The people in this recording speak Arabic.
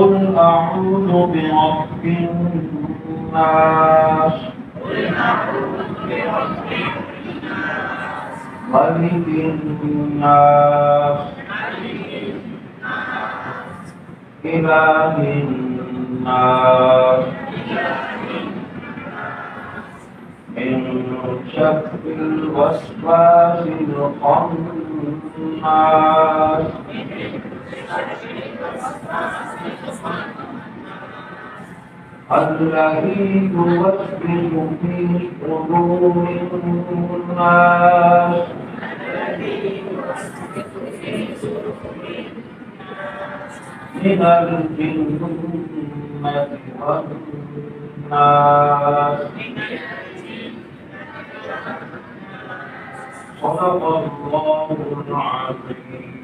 قل أعوذ برب الناس ملك الناس إله الناس من شر الوسواس الخناس الذي يوسوس في صدور الناس من الجنة والناس. صدق الله العظيم.